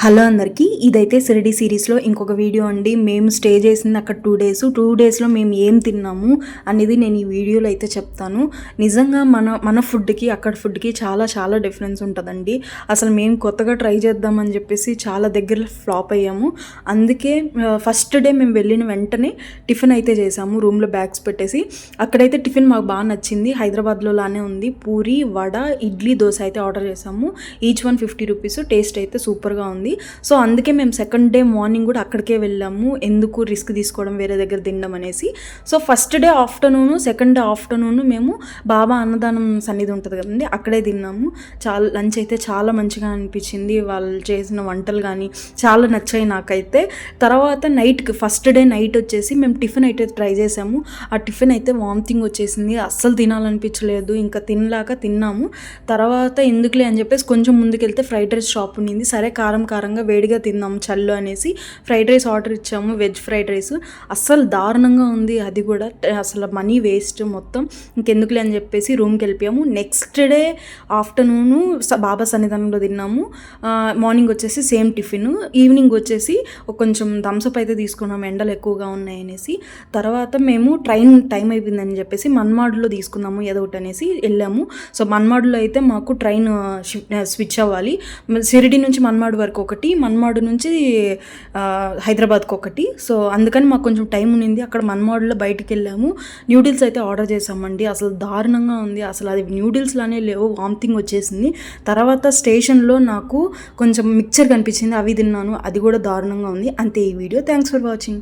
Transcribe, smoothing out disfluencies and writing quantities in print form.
Hello అందరికీ, ఇదైతే షిరిడి సిరీస్లో ఇంకొక వీడియో అండి. మేము స్టే చేసింది అక్కడ 2 డేస్లో మేము ఏం తిన్నాము అనేది నేను ఈ వీడియోలో అయితే చెప్తాను. నిజంగా మన ఫుడ్కి అక్కడ ఫుడ్కి చాలా చాలా డిఫరెన్స్ ఉంటుందండి. అసలు మేము కొత్తగా ట్రై చేద్దామని చెప్పేసి చాలా దగ్గర ఫ్లాప్ అయ్యాము. అందుకే ఫస్ట్ డే మేము వెళ్ళిన వెంటనే టిఫిన్ అయితే చేసాము రూమ్లో బ్యాగ్స్ పెట్టేసి. అక్కడైతే టిఫిన్ మాకు బాగా నచ్చింది. హైదరాబాద్లో లానే ఉంది. పూరి, వడ, ఇడ్లీ, దోశ అయితే ఆర్డర్ చేసాము. Each one 50 rupees. టేస్ట్ అయితే సూపర్గా ఉంది. సో అందుకే మేము సెకండ్ డే మార్నింగ్ కూడా అక్కడికే వెళ్ళాము. ఎందుకు రిస్క్ తీసుకోవడం వేరే దగ్గర తినడం అనేసి. So first day afternoon, second day afternoon మేము బాబా అన్నదానం సన్నిధి ఉంటుంది కదండి, అక్కడే తిన్నాము. లంచ్ అయితే చాలా మంచిగా అనిపించింది. వాళ్ళు చేసిన వంటలు కానీ చాలా నచ్చాయి నాకైతే. తర్వాత నైట్కి ఫస్ట్ డే నైట్ వచ్చేసి మేము టిఫిన్ అయితే ట్రై చేసాము. ఆ టిఫిన్ అయితే వామిటింగ్ వచ్చేసింది. అస్సలు తినాలనిపించలేదు. ఇంకా తిన్నాము. తర్వాత ఎందుకులే అని చెప్పేసి కొంచెం ముందుకెళ్తే ఫ్రైడ్ రైస్ షాప్ ఉండింది. సరే కారంగా వేడిగా తిందాం చల్లు అనేసి ఫ్రైడ్ రైస్ ఆర్డర్ ఇచ్చాము. వెజ్ ఫ్రైడ్ రైస్ అస్సలు దారుణంగా ఉంది. అది కూడా అసలు మనీ వేస్ట్ మొత్తం. ఇంకెందుకులే అని చెప్పేసి రూమ్కి వెళ్ళిపోయాము. నెక్స్ట్ డే ఆఫ్టర్నూను బాబా సన్నిధానంలో తిన్నాము. మార్నింగ్ వచ్చేసి సేమ్ టిఫిన్. ఈవినింగ్ వచ్చేసి కొంచెం థమ్స్అప్ అయితే తీసుకున్నాము, ఎండలు ఎక్కువగా ఉన్నాయనేసి. తర్వాత మేము ట్రైన్ టైం అయిపోయిందని చెప్పేసి మన్మాడులో తీసుకున్నాము ఏదో ఒకటి అనేసి వెళ్ళాము. సో మన్మాడులో అయితే మాకు ట్రైన్ స్విచ్ అవ్వాలి. షిరిడి నుంచి మన్మాడు వరకు ఒకటి, మన్మాడు నుంచి హైదరాబాద్కి ఒకటి. సో అందుకని మాకు కొంచెం టైం ఉన్నింది. అక్కడ మన్మాడులో బయటికి వెళ్ళాము. న్యూడిల్స్ అయితే ఆర్డర్ చేసామండి. అసలు దారుణంగా ఉంది. అసలు అది న్యూడిల్స్లానే లేవు, వామిటింగ్ వచ్చేసింది. తర్వాత స్టేషన్లో నాకు కొంచెం మిక్చర్ కనిపించింది, అవి తిన్నాను. అది కూడా దారుణంగా ఉంది. అంతే ఈ వీడియో. Thanks for watching.